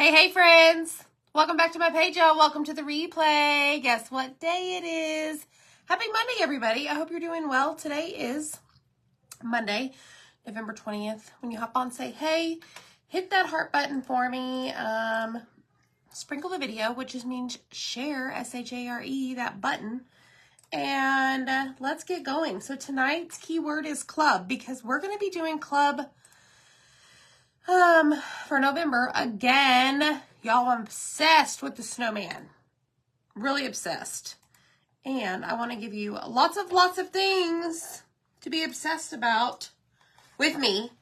Hey friends, welcome back to my page, y'all. Welcome to the replay. Guess what day it is? Happy Monday, everybody. I hope you're doing well. Today is Monday, November 20th. When you hop on, say hey, hit that heart button for me. Sprinkle the video, which just means share, S-H-A-R-E, that button. And let's get going. So tonight's keyword is club, because we're going to be doing club for November again. Y'all, I'm obsessed with the snowman. Really obsessed. And I want to give you lots of things to be obsessed about with me.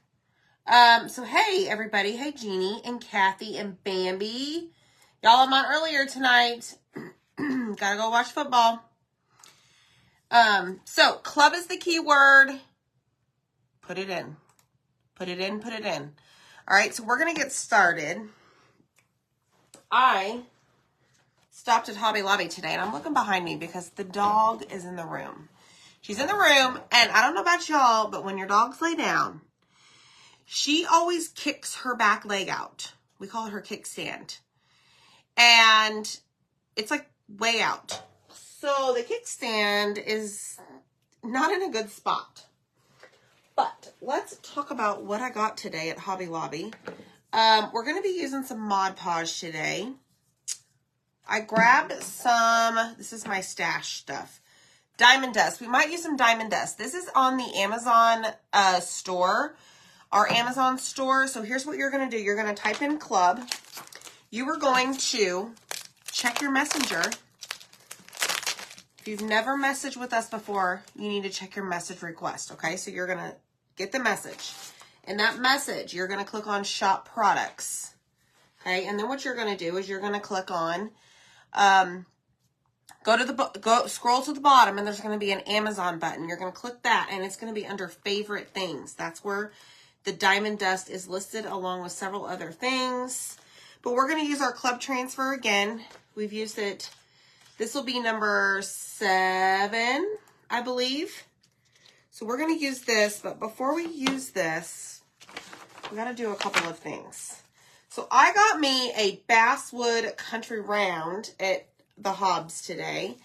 So hey everybody. Hey Jeannie and Kathy and Bambi. Y'all, I'm on earlier tonight. Gotta go watch football. So club is the key word. Put it in. Put it in, put it in. All right, so we're going to get started. I stopped at Hobby Lobby today, and I'm looking behind me because the dog is in the room. She's in the room, and I don't know about y'all, but when your dogs lay down, she always kicks her back leg out. We call it her kickstand. And it's like way out. So the kickstand is not in a good spot. But let's talk about what I got today at Hobby Lobby. We're going to be using some Mod Podge today. I grabbed some, this is my stash stuff, Diamond Dust. We might use some Diamond Dust. This is on the Amazon store, our Amazon store. So here's what you're going to do. You're going to type in club. You are going to check your messenger. If you've never messaged with us before, you need to check your message request, okay? So you're going to get the message. In that message, you're going to click on Shop Products, okay? And then what you're going to do is you're going to click on, scroll to the bottom, and there's going to be an Amazon button. You're going to click that, and it's going to be under Favorite Things. That's where the Diamond Dust is listed along with several other things. But we're going to use our club transfer again. We've used it. This will be number 7, I believe. So we're going to use this, but before we use this, we got to do a couple of things. So I got me a Basswood Country Round at the Hobbs today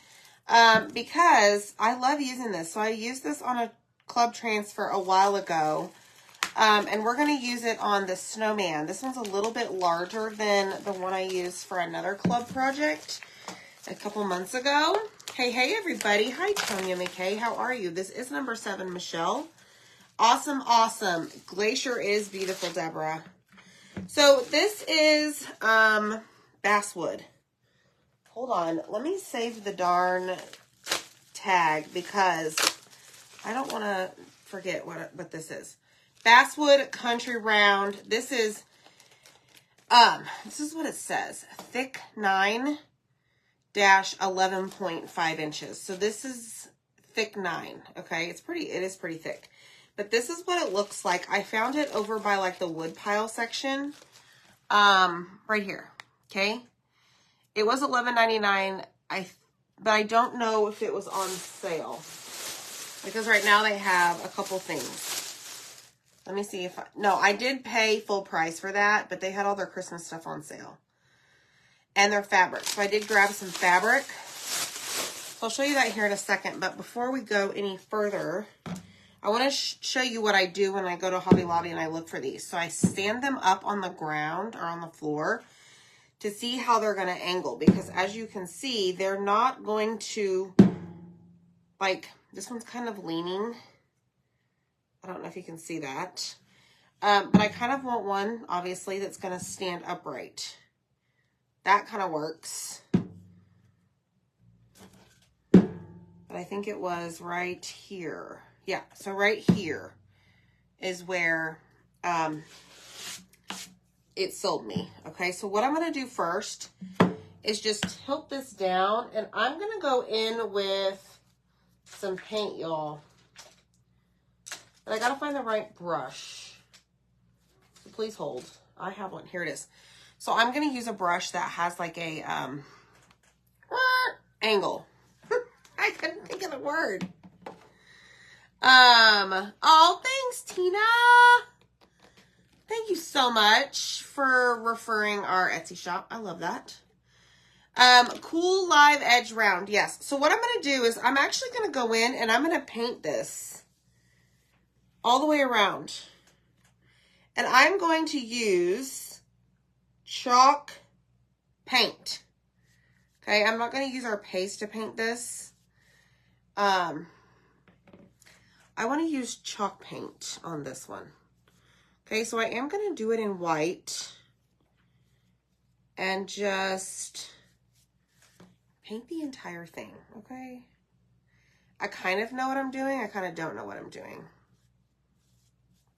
because I love using this. So I used this on a club transfer a while ago, and we're going to use it on the snowman. This one's a little bit larger than the one I used for another club project a couple months ago. Hey everybody. Hi Tonya McKay. How are you? This is number 7, Michelle. Awesome. Glacier is beautiful, Deborah. So this is Basswood. Hold on. Let me save the darn tag because I don't want to forget what this is. Basswood Country Round. This is what it says. Thick 9-11.5 inches. So this is thick 9. Okay, it is pretty thick. But this is what it looks like. I found it over by like the wood pile section. Right here. Okay. It was $11.99. But I don't know if it was on sale. Because right now they have a couple things. Let me see if I did pay full price for that, but they had all their Christmas stuff on sale. And their fabric. So I did grab some fabric. So I'll show you that here in a second. But before we go any further, I want to show you what I do when I go to Hobby Lobby and I look for these. So I stand them up on the ground or on the floor to see how they're going to angle. Because as you can see, they're not going to, like, this one's kind of leaning. I don't know if you can see that. But I kind of want one, obviously, that's going to stand upright. That kind of works. But I think it was right here. Yeah, so right here is where it sold me. Okay, so what I'm going to do first is just tilt this down. And I'm going to go in with some paint, y'all. But I got to find the right brush. So please hold. I have one. Here it is. So I'm going to use a brush that has like a angle. I couldn't think of the word. Oh, thanks, Tina. Thank you so much for referring our Etsy shop. I love that. Cool live edge round. Yes. So what I'm going to do is I'm actually going to go in and I'm going to paint this all the way around. And I'm going to use chalk paint. Okay. I'm not going to use our paste to paint this. I want to use chalk paint on this one. Okay, so I am going to do it in white and just paint the entire thing, okay? I kind of know what I'm doing. I kind of don't know what I'm doing.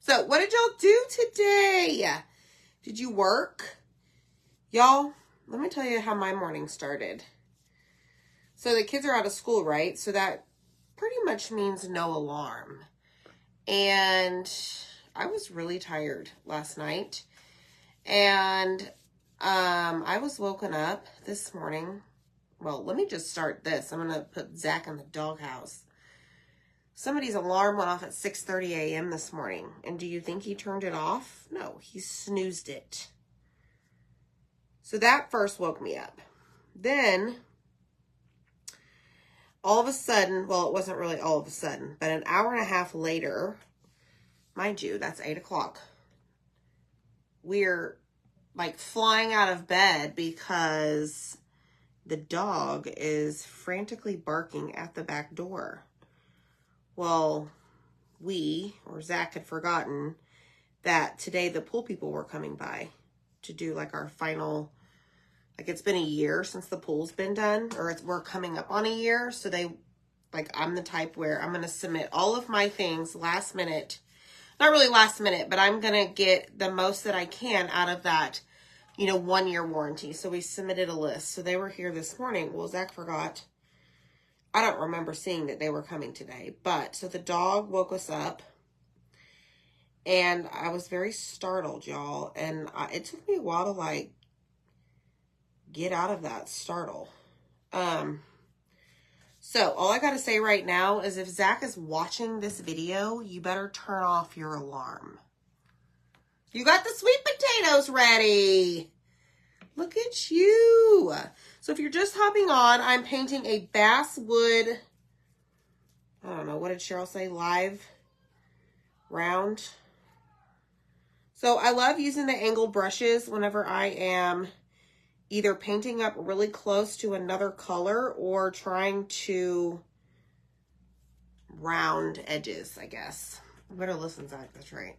So what did y'all do today? Did you work? Y'all, let me tell you how my morning started. So the kids are out of school, right? So that pretty much means no alarm. And I was really tired last night. And I was woken up this morning. Well, let me just start this. I'm going to put Zach in the doghouse. Somebody's alarm went off at 6:30 a.m. this morning. And do you think he turned it off? No, he snoozed it. So that first woke me up. Then, all of a sudden, well, it wasn't really all of a sudden, but an hour and a half later, mind you, that's 8 o'clock. We're like flying out of bed because the dog is frantically barking at the back door. Well, Zach had forgotten that today the pool people were coming by to do like our final, like it's been a year since the pool's been done, or we're coming up on a year. So I'm the type where I'm going to submit all of my things last minute. Not really last minute, but I'm going to get the most that I can out of that, 1 year warranty. So we submitted a list. So they were here this morning. Well, Zach forgot. I don't remember seeing that they were coming today. But so the dog woke us up. And I was very startled, y'all. And it took me a while to get out of that startle. So all I got to say right now is if Zach is watching this video, you better turn off your alarm. You got the sweet potatoes ready. Look at you. So if you're just hopping on, I'm painting a Basswood, I don't know, what did Cheryl say? Live round. So I love using the angled brushes whenever I am either painting up really close to another color or trying to round edges, I guess. I better listen, Zach. That's right.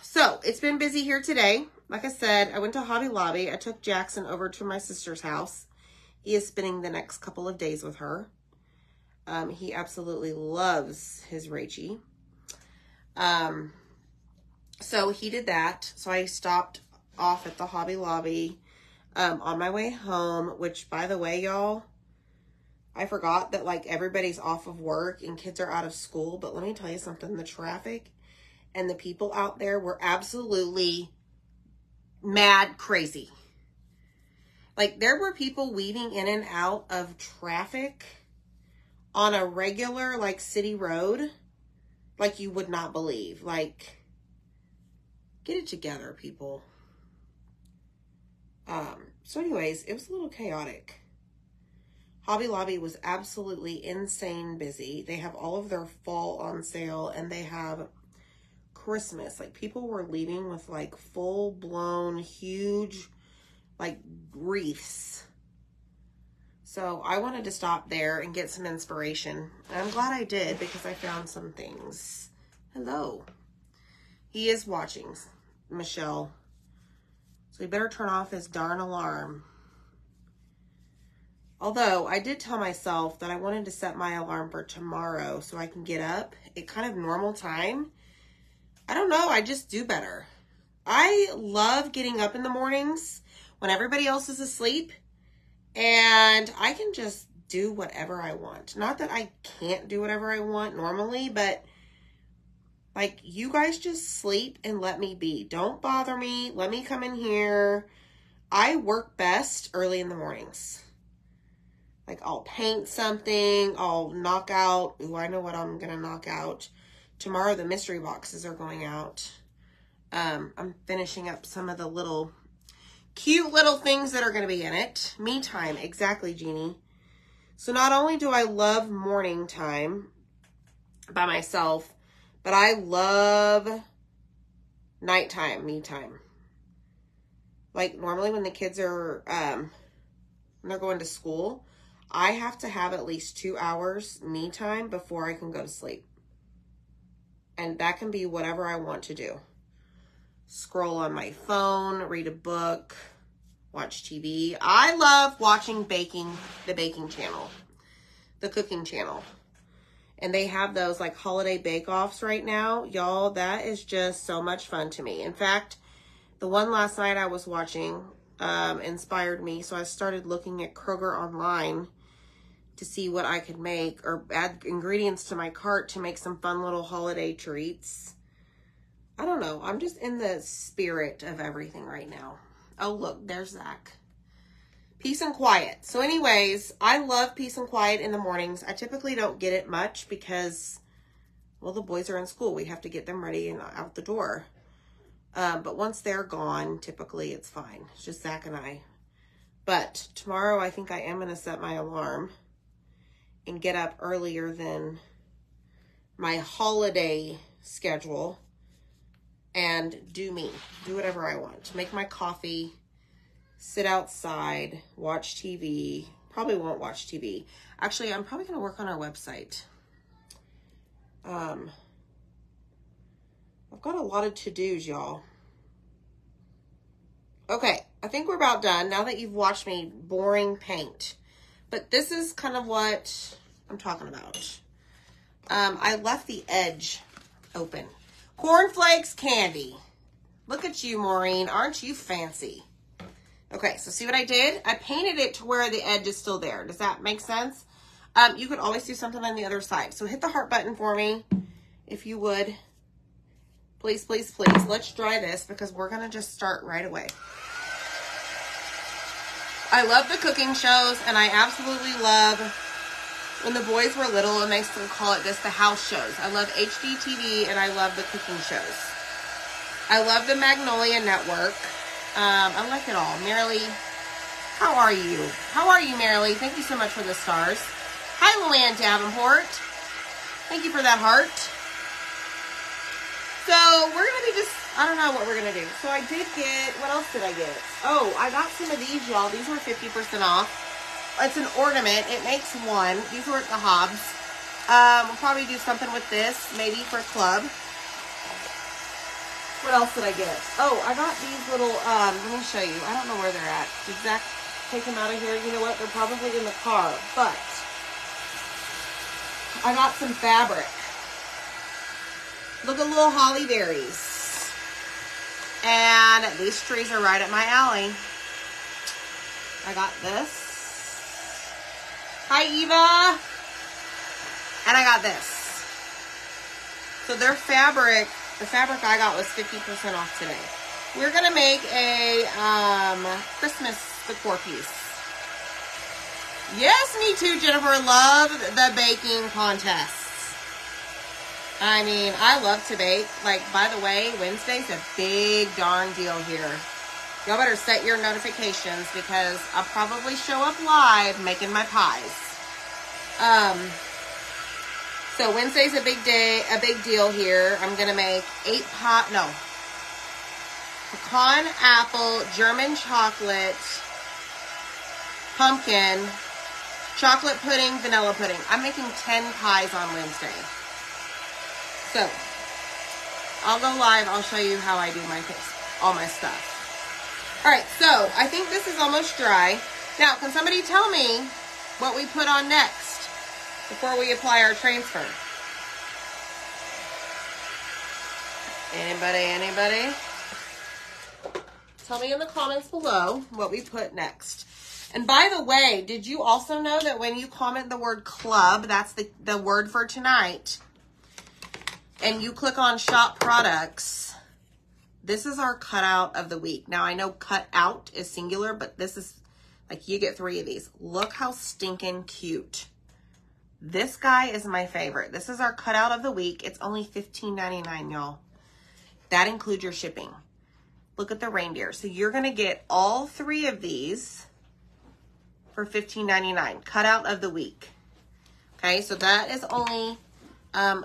So it's been busy here today. Like I said, I went to Hobby Lobby. I took Jackson over to my sister's house. He is spending the next couple of days with her. He absolutely loves his Rachie. So he did that. So I stopped off at the Hobby Lobby on my way home, which, by the way, y'all, I forgot that everybody's off of work and kids are out of school. But let me tell you something, the traffic and the people out there were absolutely mad crazy. There were people weaving in and out of traffic on a regular city road you would not believe. Get it together, people. So anyways, it was a little chaotic. Hobby Lobby was absolutely insane busy. They have all of their fall on sale and they have Christmas. People were leaving with full-blown huge wreaths. So I wanted to stop there and get some inspiration. And I'm glad I did because I found some things. Hello. He is watching, Michelle. So he better turn off his darn alarm. Although I did tell myself that I wanted to set my alarm for tomorrow so I can get up at kind of normal time. I don't know. I just do better. I love getting up in the mornings when everybody else is asleep and I can just do whatever I want. Not that I can't do whatever I want normally, but you guys just sleep and let me be. Don't bother me. Let me come in here. I work best early in the mornings. I'll paint something. I'll knock out. Ooh, I know what I'm going to knock out. tomorrow the mystery boxes are going out. I'm finishing up some of the little cute little things that are going to be in it. Me time. Exactly, Jeannie. So not only do I love morning time by myself, but I love nighttime, me time. Like normally when the kids are, when they're going to school, I have to have at least 2 hours me time before I can go to sleep. And that can be whatever I want to do. Scroll on my phone, read a book, watch TV. I love watching the baking channel, the cooking channel. And they have those like holiday bake-offs right now. Y'all, that is just so much fun to me. In fact, the one last night I was watching inspired me. So I started looking at Kroger online to see what I could make or add ingredients to my cart to make some fun little holiday treats. I don't know. I'm just in the spirit of everything right now. Oh, look, there's Zach. Peace and quiet. So anyways, I love peace and quiet in the mornings. I typically don't get it much because, well, the boys are in school. We have to get them ready and out the door. But once they're gone, typically it's fine. It's just Zach and I. But tomorrow I think I am going to set my alarm and get up earlier than my holiday schedule and do whatever I want. Make my coffee, sit outside, watch TV. Probably won't watch TV. Actually, I'm probably going to work on our website. I've got a lot of to-dos, y'all. Okay, I think we're about done now that you've watched me boring paint. But this is kind of what I'm talking about. I left the edge open. Cornflakes candy. Look at you, Maureen. Aren't you fancy? Okay, so see what I did? I painted it to where the edge is still there. Does that make sense? You could always do something on the other side. So hit the heart button for me, if you would. Please, please, please. Let's dry this because we're going to just start right away. I love the cooking shows, and I absolutely love when the boys were little, and they still call it this, the house shows. I love HGTV, and I love the cooking shows. I love the Magnolia Network. I like it all. Marilee, how are you? How are you, Marilee? Thank you so much for the stars. Hi, Luann Davenport. Thank you for that heart. So, we're going to be just, I don't know what we're going to do. So, I did get, what else did I get? Oh, I got some of these, y'all. These were 50% off. It's an ornament. It makes one. These were at the Hobbs. We'll probably do something with this, maybe for a club. What else did I get? Oh, I got these little, let me show you. I don't know where they're at. Did Zach take them out of here? You know what? They're probably in the car. But I got some fabric. Look at little holly berries. And these trees are right at my alley. I got this. Hi, Eva. And I got this. So their fabric, the fabric I got was 50% off today. We're going to make a Christmas decor piece. Yes, me too, Jennifer. Love the baking contests. I mean, I love to bake. Like, by the way, Wednesday's a big darn deal here. Y'all better set your notifications because I'll probably show up live making my pies. So Wednesday's a big day, a big deal here. I'm going to make pecan, apple, German chocolate, pumpkin, chocolate pudding, vanilla pudding. I'm making 10 pies on Wednesday. So, I'll go live. I'll show you how I do all my stuff. All right, so I think this is almost dry. Now, can somebody tell me what we put on next before we apply our transfer? Anybody? Tell me in the comments below what we put next. And by the way, did you also know that when you comment the word club, that's the word for tonight, and you click on shop products, this is our cutout of the week. Now, I know cut out is singular, but this is, like, you get 3 of these. Look how stinking cute This guy is my favorite. This is our cutout of the week. It's only $15.99, y'all. That includes your shipping. Look at the reindeer. So you're going to get all 3 of these for $15.99. Cutout of the week. Okay, so that is only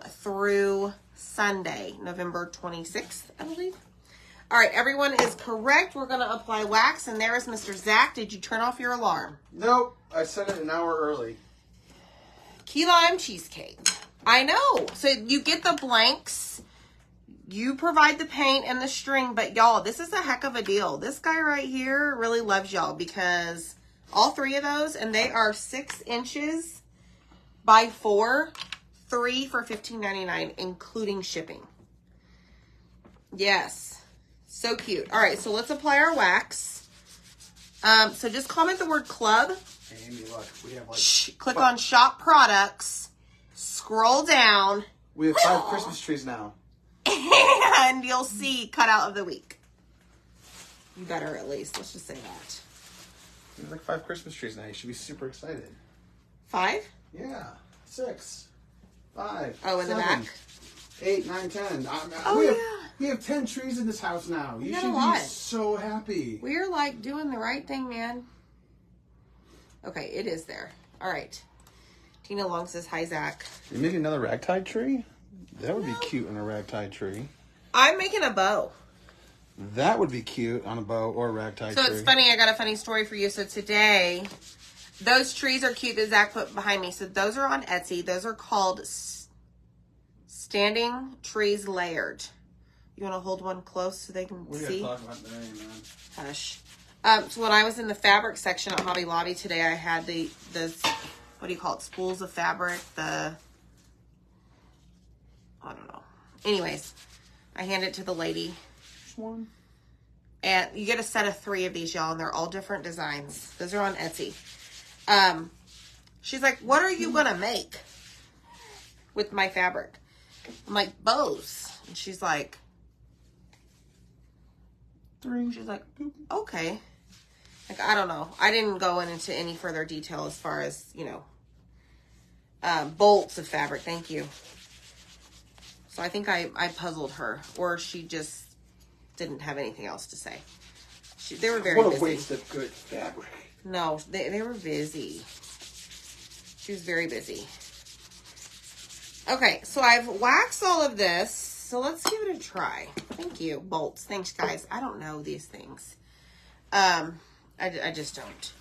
through Sunday, November 26th, I believe. All right, everyone is correct. We're going to apply wax, and there is Mr. Zach. Did you turn off your alarm? Nope, I set it an hour early. Key lime cheesecake. I know. So you get the blanks. You provide the paint and the string, but y'all, this is a heck of a deal. This guy right here really loves y'all because all 3 of those, and they are 6 inches by 4, 3 for $15.99, including shipping. Yes. So cute. All right, so let's apply our wax. So just comment the word club. Hey, Amy, look, we have like... Click on shop products. Scroll down. We have 5 Christmas trees now. And you'll see cutout of the week. You better at least. Let's just say that. We have like 5 Christmas trees now. You should be super excited. 5? Yeah. 6. 5. Oh, in 7, the back? 8, 9, 10. We have 10 trees in this house now. You should be so happy. We're like doing the right thing, man. Okay, it is there. All right. Tina Long says, hi, Zach. You making another ragtide tree? That would be cute on a ragtide tree. I'm making a bow. That would be cute on a bow or a ragtide tree. So it's funny, I got a funny story for you. So today, those trees are cute that Zach put behind me. So those are on Etsy. Those are called standing trees layered. You want to hold one close so they can see? Talk about that, man. Hush. So when I was in the fabric section at Hobby Lobby today, I had the what do you call it? Spools of fabric. I don't know. Anyways, I hand it to the lady. Just one. And you get a set of 3 of these, y'all, and they're all different designs. Those are on Etsy. She's like, what are you going to make with my fabric? I'm like, bows. And she's like, 3. She's like, okay. Like, I don't know. I didn't go into any further detail as far as, you know, bolts of fabric. Thank you. So I think I puzzled her, or she just didn't have anything else to say. They were very busy. What a waste of good fabric. No, they were busy. She was very busy. Okay, so I've waxed all of this. So let's give it a try. Thank you. Bolts. Thanks, guys. I don't know these things. I just don't.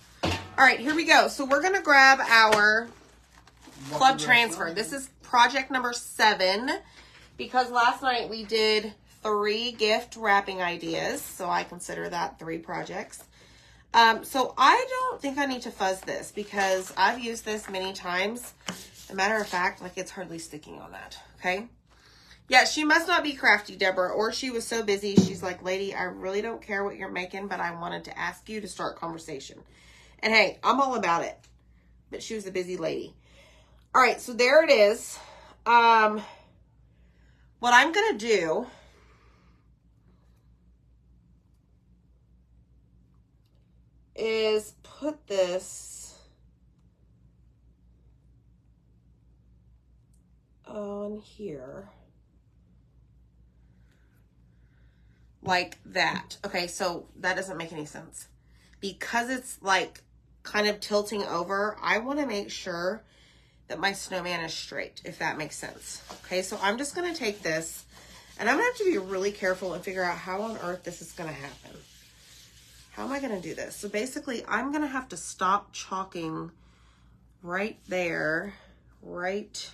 All right, here we go. So we're going to grab our club transfer. This is project number 7. Because last night we did 3 gift wrapping ideas. So I consider that 3 projects. So I don't think I need to fuzz this because I've used this many times. As a matter of fact, like it's hardly sticking on that. Okay. Yeah, she must not be crafty, Deborah, or she was so busy. She's like, lady, I really don't care what you're making, but I wanted to ask you to start conversation. And hey, I'm all about it. But she was a busy lady. All right, so there it is. What I'm going to do is put this on here like that. Okay, so that doesn't make any sense. Because it's like kind of tilting over, I want to make sure that my snowman is straight, if that makes sense. Okay, so I'm just going to take this, and I'm going to have to be really careful and figure out how on earth this is going to happen. How am I going to do this? So basically, I'm going to have to stop chalking right there, right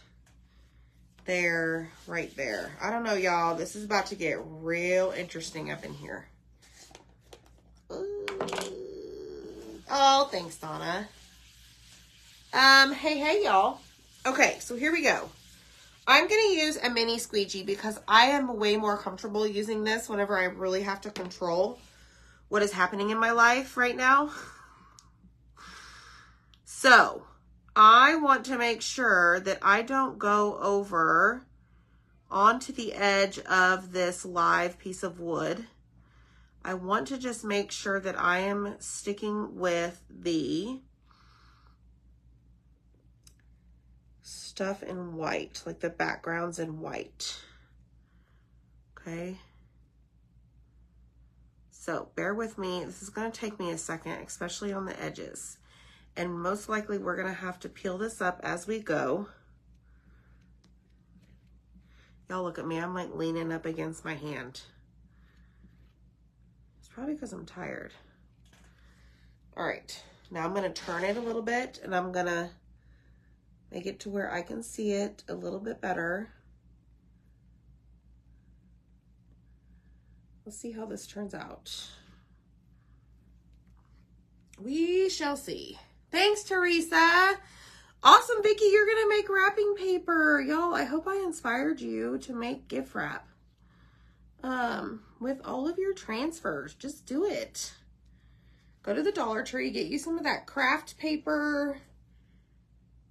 there, right there. I don't know, y'all. This is about to get real interesting up in here. Ooh. Oh, thanks, Donna. Hey, y'all. Okay, so here we go. I'm going to use a mini squeegee because I am way more comfortable using this whenever I really have to control what is happening in my life right now. So, I want to make sure that I don't go over onto the edge of this live piece of wood. I want to just make sure that I am sticking with the stuff in white, like the backgrounds in white. Okay. So bear with me. This is going to take me a second, especially on the edges. And most likely we're going to have to peel this up as we go. Y'all look at me. I'm like leaning up against my hand. It's probably because I'm tired. All right. Now I'm going to turn it a little bit and I'm going to make it to where I can see it a little bit better. We'll see how this turns out. We shall see. Thanks, Teresa. Awesome, Vicki. You're going to make wrapping paper. Y'all, I hope I inspired you to make gift wrap. With all of your transfers, just do it. Go to the Dollar Tree, get you some of that craft paper,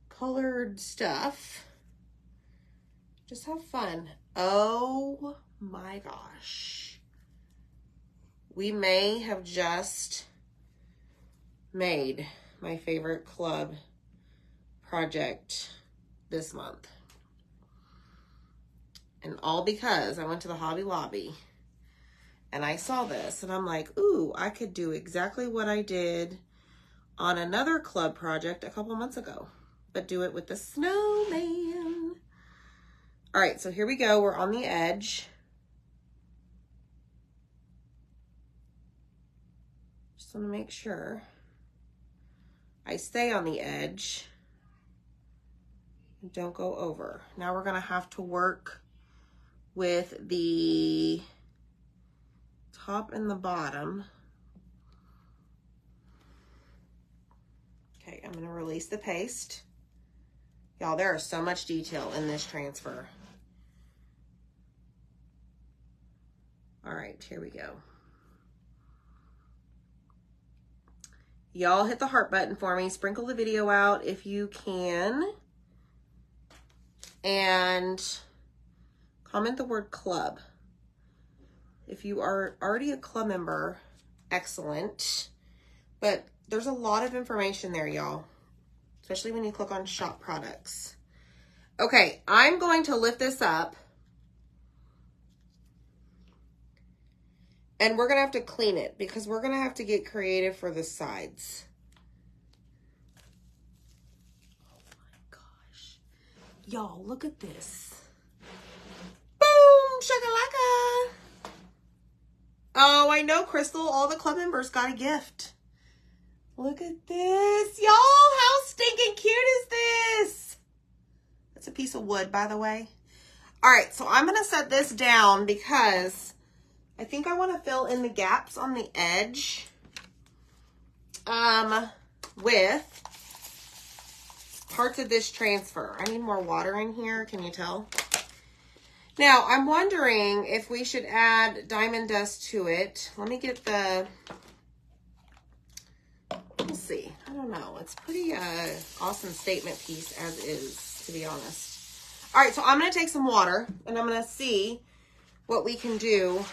colored stuff. Just have fun. Oh my gosh. We may have just made my favorite club project this month. And all because I went to the Hobby Lobby and I saw this and I'm like, ooh, I could do exactly what I did on another club project a couple months ago, but do it with the snowman. All right, so here we go. We're on the edge. Just want to make sure I stay on the edge. Don't go over. Now we're going to have to work with the top and the bottom. Okay, I'm going to release the paste. Y'all, there is so much detail in this transfer. All right, here we go. Y'all hit the heart button for me. Sprinkle the video out if you can. And comment the word club. If you are already a club member, excellent. But there's a lot of information there, y'all. Especially when you click on shop products. Okay, I'm going to lift this up. And we're going to have to clean it because we're going to have to get creative for the sides. Oh my gosh. Y'all, look at this. Boom! Shakalaka! Oh, I know, Crystal. All the club members got a gift. Look at this. Y'all, how stinking cute is this? That's a piece of wood, by the way. All right, so I'm going to set this down because I think I want to fill in the gaps on the edge with parts of this transfer. I need more water in here. Can you tell? Now, I'm wondering if we should add diamond dust to it. Let me get the, we'll see. I don't know. It's pretty awesome statement piece as is, to be honest. All right, so I'm going to take some water and I'm going to see what we can do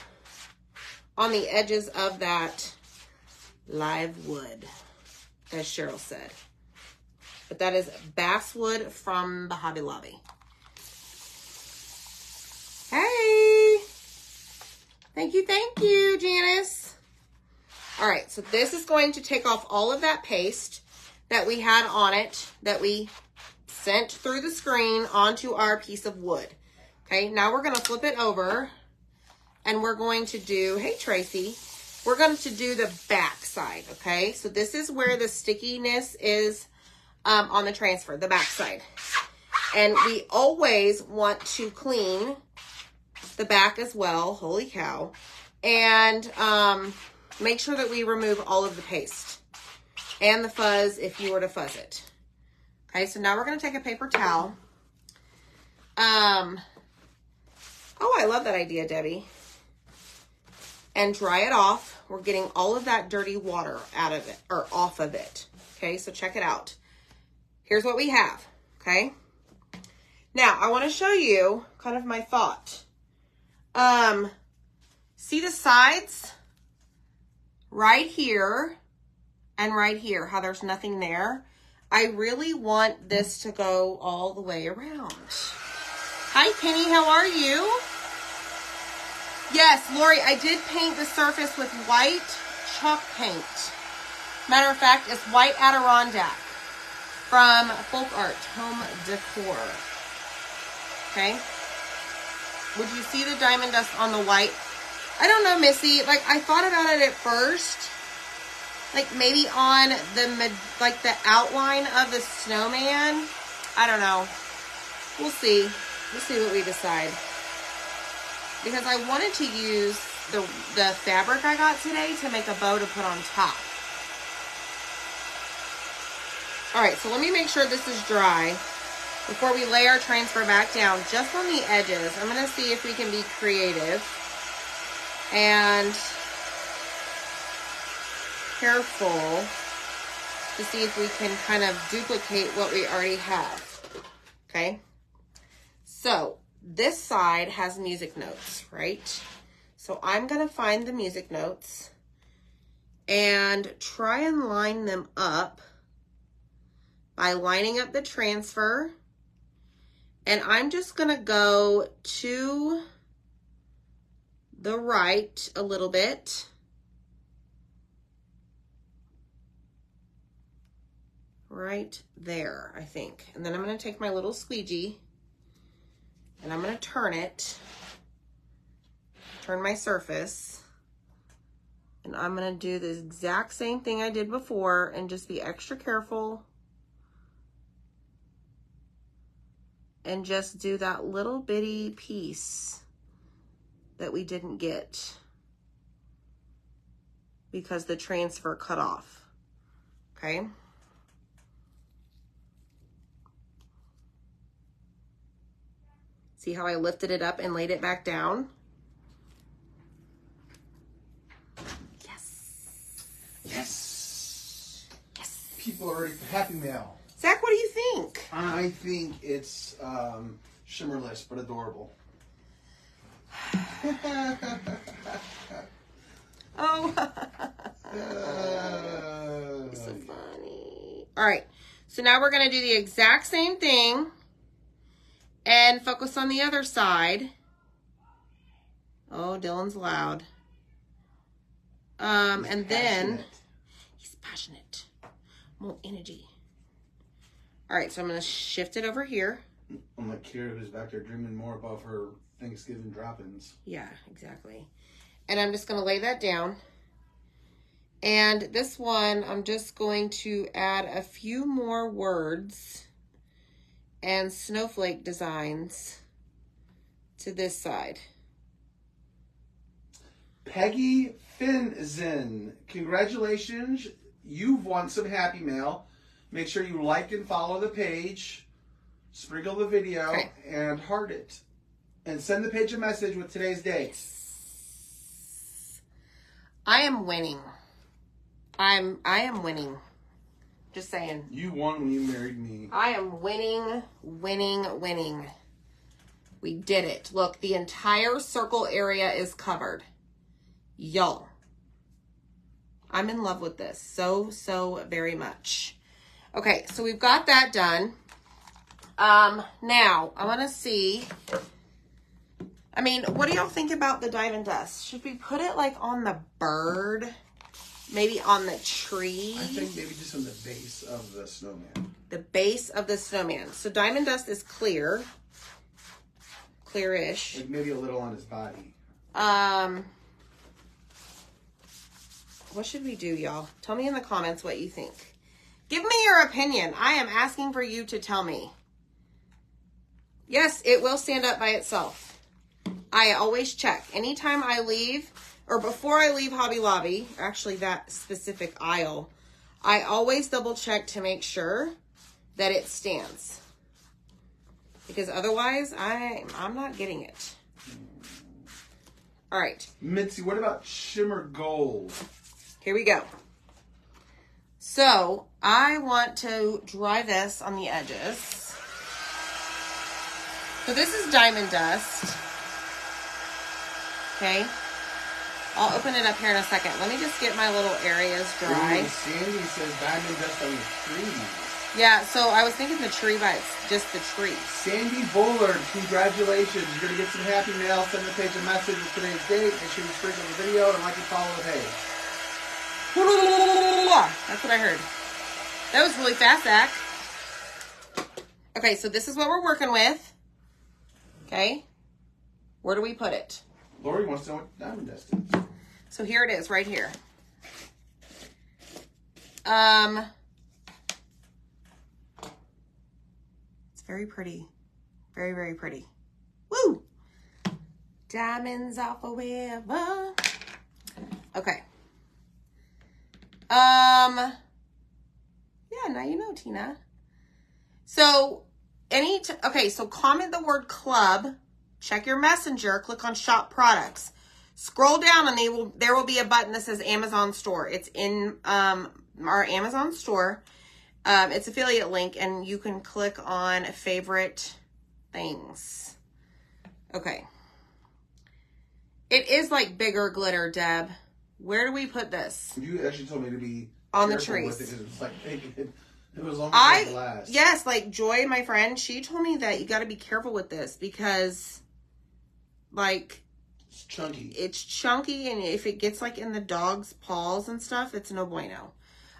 on the edges of that live wood, as Cheryl said. But that is basswood from the Hobby Lobby. Hey! Thank you, Janice. All right, so this is going to take off all of that paste that we had on it, that we sent through the screen onto our piece of wood. Okay, now we're going to flip it over. And we're going to do, hey Tracy, we're going to do the back side, okay? So this is where the stickiness is on the transfer, the back side. And we always want to clean the back as well, holy cow. And make sure that we remove all of the paste and the fuzz if you were to fuzz it. Okay, so now we're going to take a paper towel. Oh, I love that idea, Debbie. And dry it off. We're getting all of that dirty water out of it, or off of it. Okay, so check it out. Here's what we have, okay? Now, I want to show you kind of my thought. See the sides? Right here and right here, how there's nothing there? I really want this to go all the way around. Hi, Penny. How are you? Yes, Lori, I did paint the surface with white chalk paint. Matter of fact, it's white Adirondack from Folk Art Home Decor. Okay. Would you see the diamond dust on the white? I don't know, Missy. Like, I thought about it at first. Like, maybe on the outline of the snowman. I don't know. We'll see. We'll see what we decide. Because I wanted to use the fabric I got today to make a bow to put on top. All right, so let me make sure this is dry before we lay our transfer back down, just on the edges. I'm going to see if we can be creative and careful to see if we can kind of duplicate what we already have. Okay, so this side has music notes, right? So I'm going to find the music notes and try and line them up by lining up the transfer. And I'm just going to go to the right a little bit. Right there, I think. And then I'm going to take my little squeegee and I'm going to turn my surface. And I'm going to do the exact same thing I did before and just be extra careful. And just do that little bitty piece that we didn't get because the transfer cut off. Okay. See how I lifted it up and laid it back down? Yes. Yes. Yes. People are ready for Happy Mail. Zach, what do you think? I think it's shimmerless but adorable. Oh. It's so funny. All right. So now we're going to do the exact same thing and focus on the other side. Oh, Dylan's loud. And then he's passionate. More energy. All right, so I'm going to shift it over here. I'm like Kira, who's back there dreaming more about her Thanksgiving drop-ins. Yeah, exactly. And I'm just going to lay that down. And this one, I'm just going to add a few more words and snowflake designs to this side. Peggy Finzen, congratulations. You've won some Happy Mail. Make sure you like and follow the page, sprinkle the video, and heart it. And send the page a message with today's date. I am winning. I am winning. Just saying. You won when you married me. I am winning, winning, winning. We did it. Look, the entire circle area is covered. Y'all. I'm in love with this so very much. Okay, so we've got that done. Now, I want to see, I mean, what do y'all think about the diamond dust? Should we put it like on the bird? Maybe on the tree? I think maybe just on the base of the snowman. The base of the snowman. So diamond dust is clear. Clearish. Like maybe a little on his body. What should we do, y'all? Tell me in the comments what you think. Give me your opinion. I am asking for you to tell me. Yes, it will stand up by itself. I always check. Anytime I leave, or before I leave Hobby Lobby, actually that specific aisle, I always double check to make sure that it stands. Because otherwise, I'm not getting it. All right. Mitzi, what about shimmer gold? Here we go. So I want to dry this on the edges. So this is diamond dust. Okay. I'll open it up here in a second. Let me just get my little areas dry. Ooh, Sandy says diamond dust on the trees. Yeah, so I was thinking the tree, but it's just the tree. Sandy Bullard, congratulations. You're going to get some happy mail. Send the page a message with today's date. Make sure you sprinkle the video and like and follow the page. That's what I heard. That was really fast, Zach. Okay, so this is what we're working with. Okay. Where do we put it? Lori wants to know what diamond dust is. So here it is, right here. It's very pretty. Very, very pretty. Woo! Diamonds off a river. Okay. Yeah, now you know, Tina. So, okay, so comment the word club, check your messenger, click on shop products. Scroll down and there will be a button that says Amazon store. It's in our Amazon store. It's affiliate link and you can click on favorite things. Okay. It is like bigger glitter, Deb. Where do we put this? You actually told me to be on the trees. With it, it's like it was almost glass. Yes, like Joy, my friend, she told me that you got to be careful with this because, like, it's chunky. It's chunky, and if it gets like in the dog's paws and stuff, it's no bueno.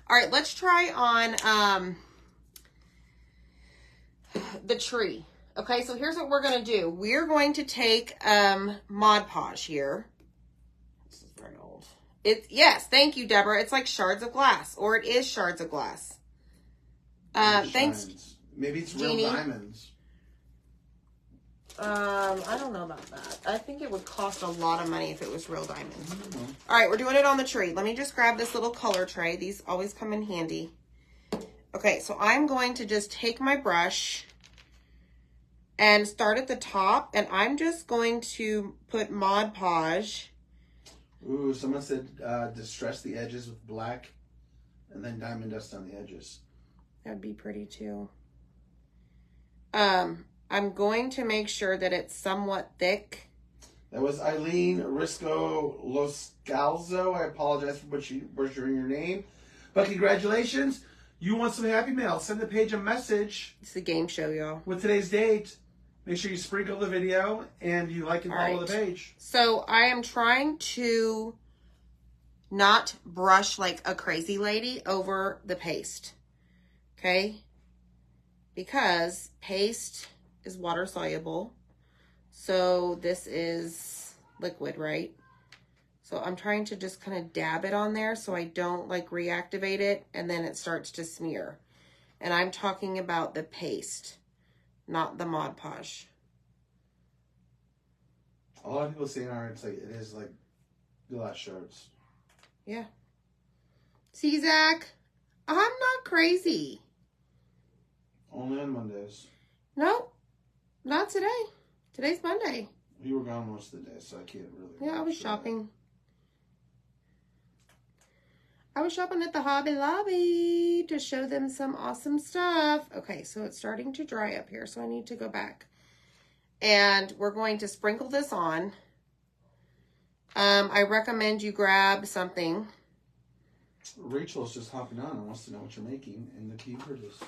All right, let's try on the tree. Okay, so here's what we're gonna do. We're going to take Mod Podge here. This is very old. Yes, thank you, Deborah. It's like shards of glass, or it is shards of glass. Thanks. Maybe it's Jeannie. real diamonds. I don't know about that. I think it would cost a lot of money if it was real diamonds. All right, we're doing it on the tree. Let me just grab this little color tray. These always come in handy. Okay, so I'm going to just take my brush and start at the top, and I'm just going to put Mod Podge. Ooh, someone said distress the edges with black and then diamond dust on the edges. That'd be pretty too. I'm going to make sure that it's somewhat thick. That was Eileen Risco Loscalzo. I apologize for butchering your name. But congratulations. You want some happy mail. Send the page a message. It's a game show, y'all. With today's date. Make sure you sprinkle the video and you like and follow the page. So I am trying to not brush like a crazy lady over the paste. Okay? Because paste is water soluble. So this is liquid, right? So I'm trying to just kind of dab it on there so I don't like reactivate it and then it starts to smear. And I'm talking about the paste, not the Mod Podge. A lot of people saying it is like glass shards. Yeah. See, Zach, I'm not crazy. Only on Mondays. No, not today. Today's Monday. You were gone most of the day, so I can't really. Yeah, I was shopping. I was shopping at the Hobby Lobby to show them some awesome stuff. Okay, so it's starting to dry up here, so I need to go back. And we're going to sprinkle this on. I recommend you grab something. Rachel's just hopping on and wants to know what you're making, and the keyword is?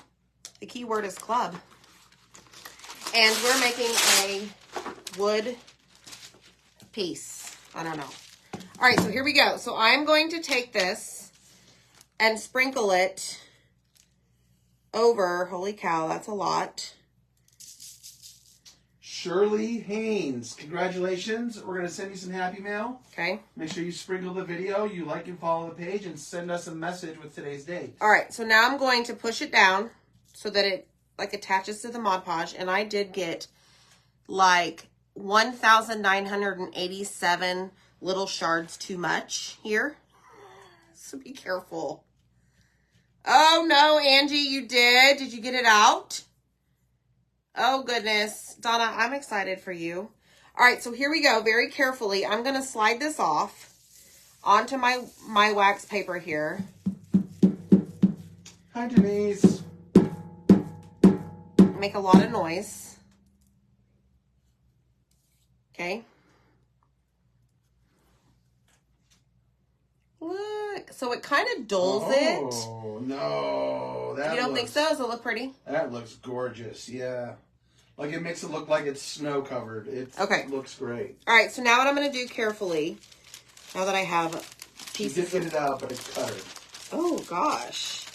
The keyword is club. And we're making a wood piece. I don't know. All right, so here we go. So I'm going to take this and sprinkle it over. Holy cow, that's a lot. Shirley Haynes, congratulations. We're going to send you some happy mail. Okay. Make sure you sprinkle the video, you like and follow the page, and send us a message with today's date. All right, so now I'm going to push it down so that it like attaches to the Mod Podge. And I did get like 1,987 little shards too much here. So be careful. Oh no, Angie, you did. Did you get it out? Oh goodness. Donna, I'm excited for you. All right, so here we go. Very carefully, I'm going to slide this off onto my wax paper here. Hi, Denise. Make a lot of noise. Okay. Look. So it kind of dulls it. Oh, no. That You don't think so? Does it look pretty? That looks gorgeous, yeah. Like it makes it look like it's snow covered. It looks great. All right, so now what I'm going to do carefully, now that I have pieces. You did get it out, but it's cuttered. Oh, gosh.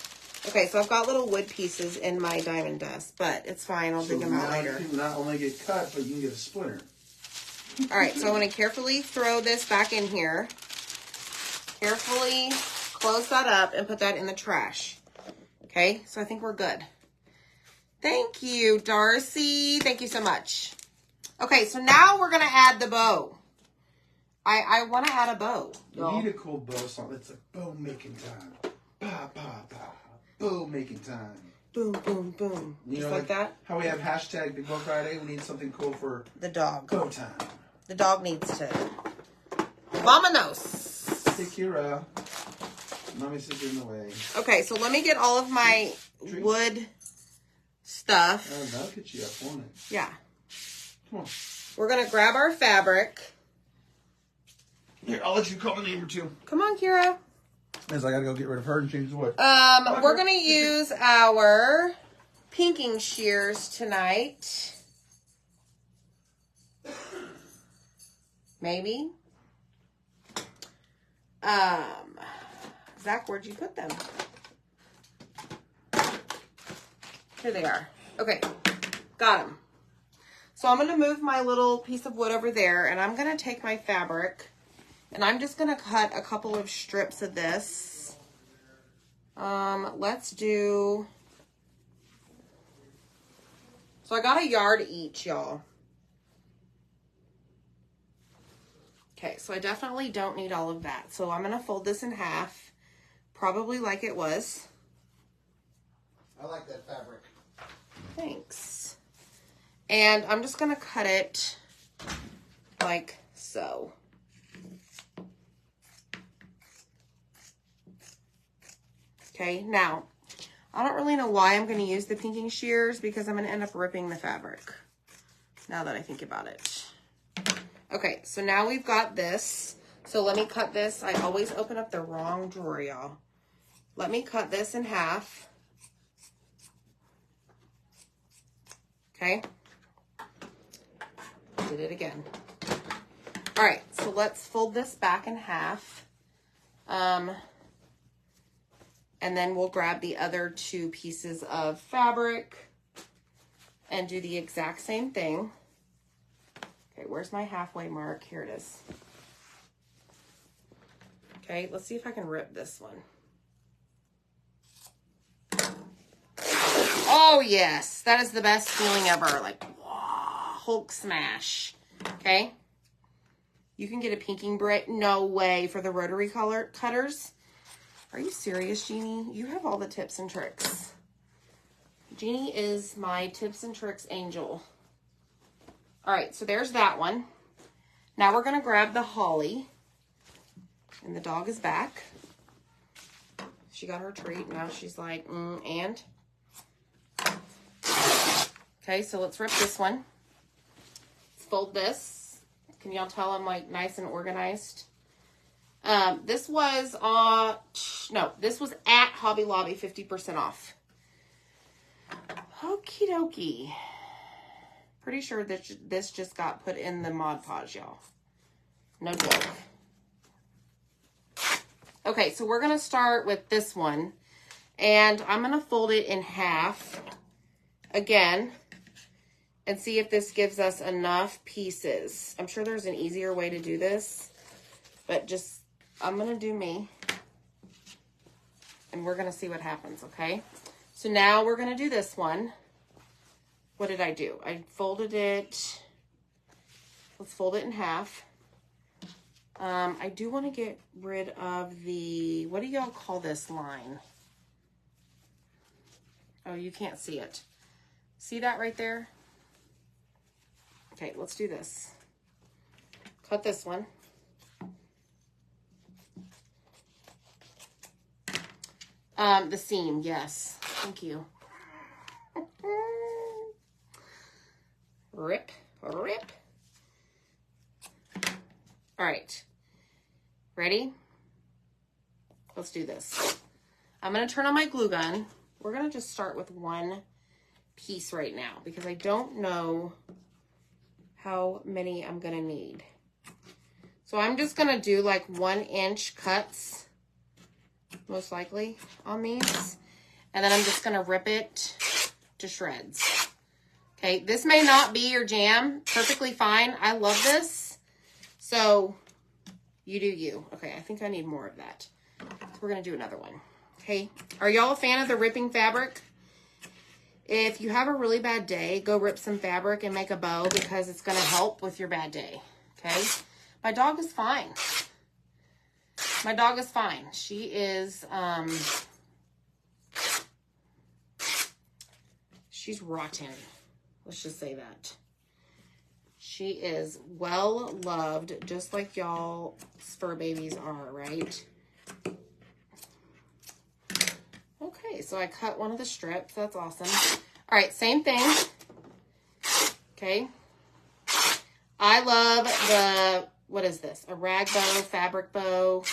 Okay, so I've got little wood pieces in my diamond dust, but it's fine. I'll dig them out later. You can not only get cut, but you can get a splinter. All right, so I'm going to carefully throw this back in here. Carefully close that up and put that in the trash. Okay, so I think we're good. Thank you, Darcy. Thank you so much. Okay, so now we're going to add the bow. I want to add a bow. You need a cool bow song. It's a bow making time. Ba, ba, ba. Bow making time. Boom, boom, boom. Just like that? How we have hashtag Big Bow Friday. We need something cool for the dog. Bow time. The dog needs to. Vamonos. Hey, Kira. Mommy says you're in the way. Okay, so let me get all of my wood stuff. Oh, that'll get you up, won't it? Yeah. Come on. We're going to grab our fabric. Here, I'll let you call the neighbor too. Come on, Kira. As I gotta go get rid of her and change the wood. We're going to use our pinking shears tonight. Maybe. Zach, where'd you put them? Here they are. Okay, got them. So I'm going to move my little piece of wood over there, and I'm going to take my fabric, and I'm just going to cut a couple of strips of this. Let's do... So I got a yard each, y'all. Okay, so I definitely don't need all of that. So I'm going to fold this in half, probably like it was. I like that fabric. Thanks. And I'm just going to cut it like so. Okay, now, I don't really know why I'm going to use the pinking shears because I'm going to end up ripping the fabric, now that I think about it. Okay, so now we've got this. So let me cut this. I always open up the wrong drawer, y'all. Let me cut this in half. Okay. Did it again. All right, so let's fold this back in half. And then we'll grab the other two pieces of fabric and do the exact same thing. Okay, where's my halfway mark? Here it is. Okay, let's see if I can rip this one. Oh, yes. That is the best feeling ever. Like, wow, Hulk smash. Okay. You can get a pinking brit. No way for the rotary color cutters. Are you serious, Jeannie? You have all the tips and tricks. Jeannie is my tips and tricks angel. All right, so there's that one. Now we're going to grab the holly. And the dog is back. She got her treat. Now she's like, and? Okay, so let's rip this one. Let's fold this. Can y'all tell I'm like nice and organized? This was this was at Hobby Lobby, 50% off. Okie dokie. Pretty sure that this just got put in the Mod Podge, y'all. No joke. Okay, so we're going to start with this one. And I'm going to fold it in half again and see if this gives us enough pieces. I'm sure there's an easier way to do this, but just, I'm going to do me. And we're going to see what happens, okay? So now we're going to do this one. What did I do? I folded it. Let's fold it in half. I do want to get rid of the, what do y'all call this line? Oh, you can't see it. See that right there? Okay, let's do this. Cut this one. The seam, yes. Thank you. Rip, rip. All right. Ready? let's do this. I'm going to turn on my glue gun. We're going to just start with one piece right now because I don't know how many I'm going to need. So I'm just going to do like 1-inch cuts, most likely, on these. And then I'm just going to rip it to shreds. Okay, this may not be your jam. Perfectly fine. I love this. So you do you. Okay, I think I need more of that. So we're going to do another one. Okay, are y'all a fan of the ripping fabric? If you have a really bad day, go rip some fabric and make a bow because it's going to help with your bad day. Okay, my dog is fine. My dog is fine. She is, she's rotten. Let's just say that. She is well loved, just like y'all fur babies are, right? Okay, so I cut one of the strips. That's awesome. All right, same thing. Okay. I love the, what is this? A rag bow, fabric bow.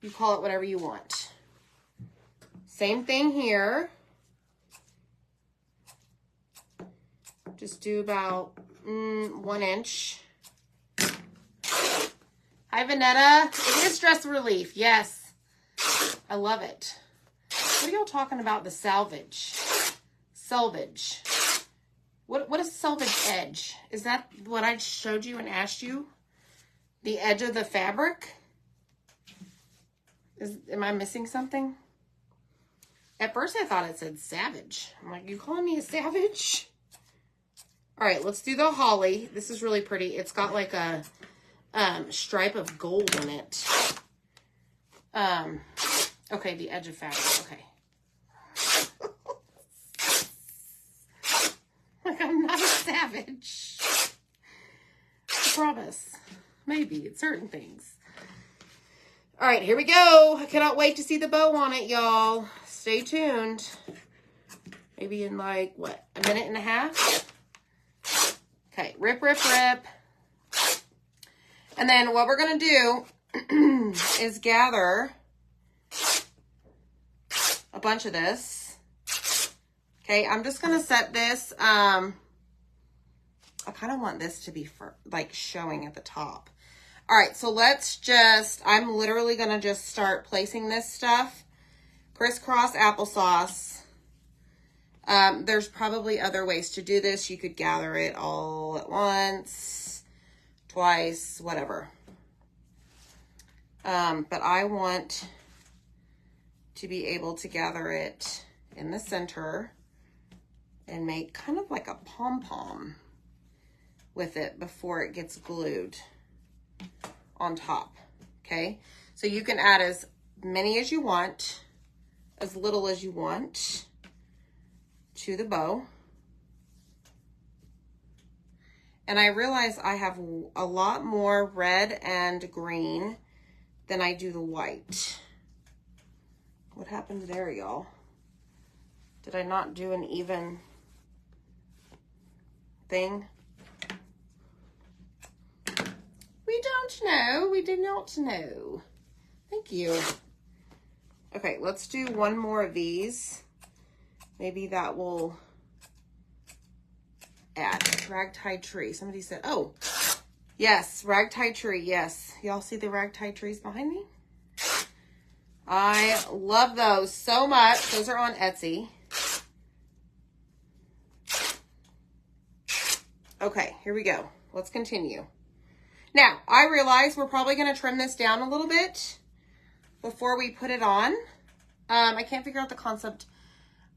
You call it whatever you want. Same thing here. Just do about 1 inch. Hi, Vanetta. It is stress relief. Yes. I love it. What are y'all talking about? The salvage. Selvage. What is selvage edge? Is that what I showed you and asked you? The edge of the fabric? Am I missing something? At first I thought it said savage. I'm like, you calling me a savage? All right, let's do the holly. This is really pretty. It's got like a stripe of gold in it. Okay, the edge of fabric. Okay. Like, I'm not a savage. I promise. Maybe. It's certain things. All right, here we go. I cannot wait to see the bow on it, y'all. Stay tuned. Maybe in like, what, a minute and a half? Okay, rip, rip, rip. And then what we're going to do is gather a bunch of this. Okay, I'm just going to set this. I kind of want this to be like showing at the top. All right, so let's just, I'm literally going to just start placing this stuff. Crisscross applesauce. There's probably other ways to do this. You could gather it all at once, twice, whatever. But I want to be able to gather it in the center and make kind of like a pom-pom with it before it gets glued on top. Okay, so you can add as many as you want, as little as you want to the bow. And I realize I have a lot more red and green than I do the white. What happened there, y'all? Did I not do an even thing? We don't know. We did not know. Thank you. Okay, let's do one more of these. Maybe that will add. Ragtide tree. Somebody said, oh, yes, ragtide tree. Yes. Y'all see the ragtide trees behind me? I love those so much. Those are on Etsy. Okay, here we go. Let's continue. Now, I realize we're probably going to trim this down a little bit before we put it on. I can't figure out the concept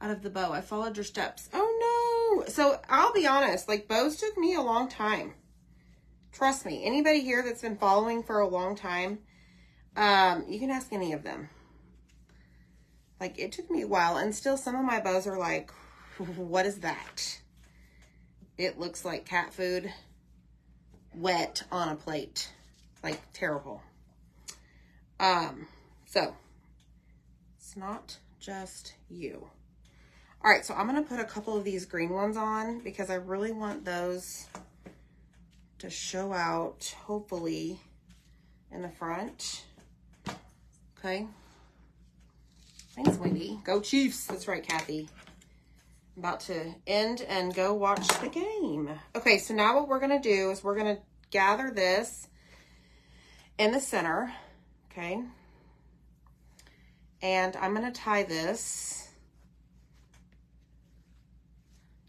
out of the bow. I followed your steps. Oh, no. So, I'll be honest. Like, bows took me a long time. Trust me. Anybody here that's been following for a long time, you can ask any of them. Like, it took me a while. And still, some of my bows are like, what is that? It looks like cat food wet on a plate. Like, terrible. So, it's not just you. All right, so I'm going to put a couple of these green ones on because I really want those to show out, hopefully, in the front. Okay. Thanks, Wendy. Go Chiefs. That's right, Kathy. I'm about to end and go watch the game. Okay, so now what we're going to do is we're going to gather this in the center, okay? And I'm going to tie this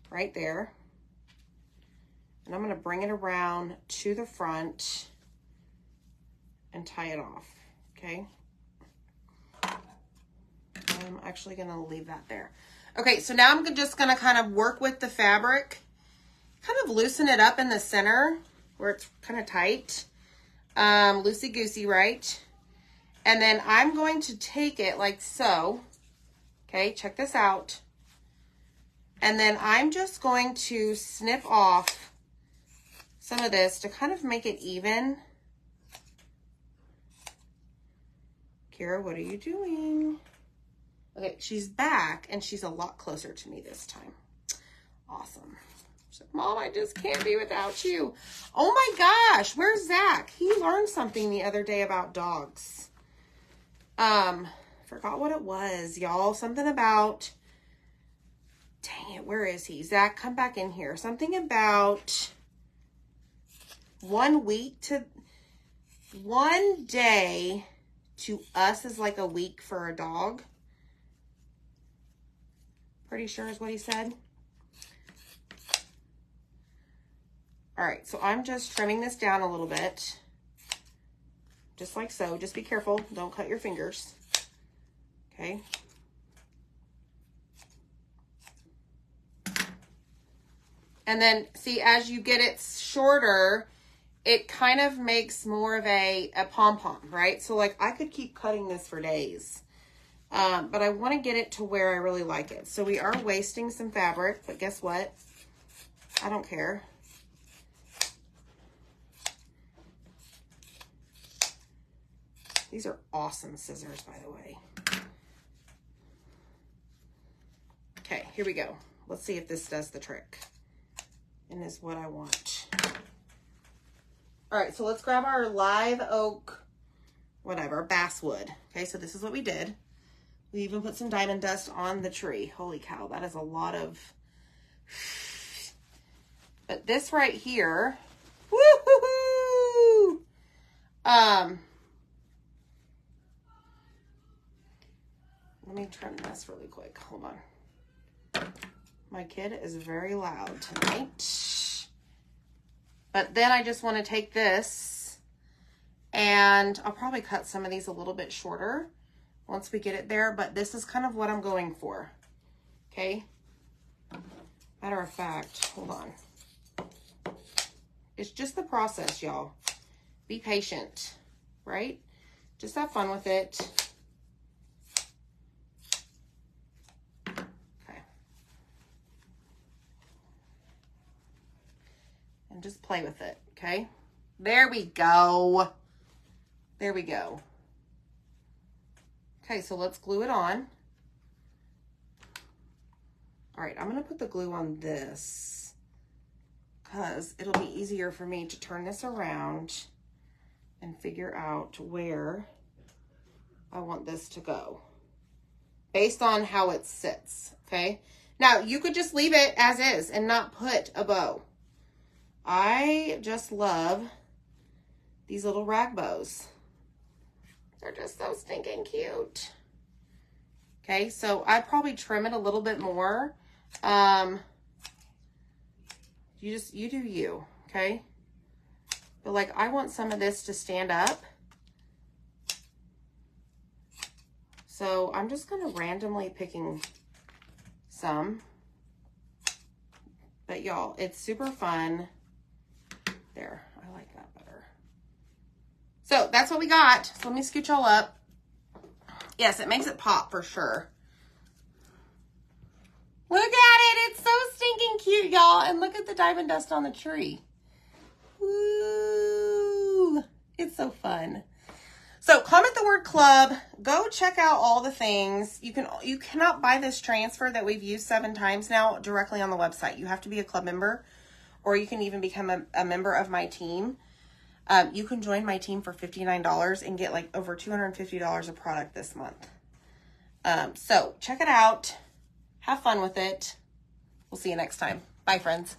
right there. And I'm going to bring it around to the front and tie it off, okay? I'm actually going to leave that there. Okay, so now I'm just going to kind of work with the fabric, kind of loosen it up in the center where it's kind of tight, loosey-goosey, right? And then I'm going to take it like so. Okay, check this out. And then I'm just going to snip off some of this to kind of make it even. Kira, what are you doing? Okay, she's back and she's a lot closer to me this time. Awesome. She's like, Mom, I just can't be without you. Oh my gosh, where's Zach? He learned something the other day about dogs. Forgot what it was, y'all. Something about, dang it, where is he? Zach, come back in here. Something about 1 day to us is like a week for a dog. Pretty sure is what he said. All right, so I'm just trimming this down a little bit. Just like so. Just be careful. Don't cut your fingers. Okay. And then, see, as you get it shorter, it kind of makes more of a pom-pom, right? So, like, I could keep cutting this for days. But I want to get it to where I really like it. So we are wasting some fabric, but guess what? I don't care. These are awesome scissors, by the way. Okay, here we go. Let's see if this does the trick and is what I want. All right, so let's grab our live oak, whatever, basswood. Okay, so this is what we did. We even put some diamond dust on the tree. Holy cow, that is a lot of... But this right here, woo-hoo-hoo! Let me trim this really quick. Hold on. My kid is very loud tonight. But then I just want to take this and I'll probably cut some of these a little bit shorter once we get it there. But this is kind of what I'm going for. Okay. Matter of fact, hold on. It's just the process, y'all. Be patient, right? Just have fun with it. And just play with it, okay? There we go. There we go. Okay, so let's glue it on. All right, I'm gonna put the glue on this because it'll be easier for me to turn this around and figure out where I want this to go based on how it sits, okay? Now, you could just leave it as is and not put a bow. I just love these little rag bows. They're just so stinking cute. Okay, so I'd probably trim it a little bit more. You do you, okay? But like, I want some of this to stand up. So I'm just gonna randomly picking some. But y'all, it's super fun. There, I like that better. So that's what we got. So let me scoot y'all up. Yes, it makes it pop for sure. Look at it. It's so stinking cute, y'all. And look at the diamond dust on the tree. Woo! It's so fun. So comment the word club. Go check out all the things. You cannot buy this transfer that we've used 7 times now directly on the website. You have to be a club member, or you can even become a member of my team. You can join my team for $59 and get like over $250 of product this month. So check it out. Have fun with it. We'll see you next time. Bye, friends.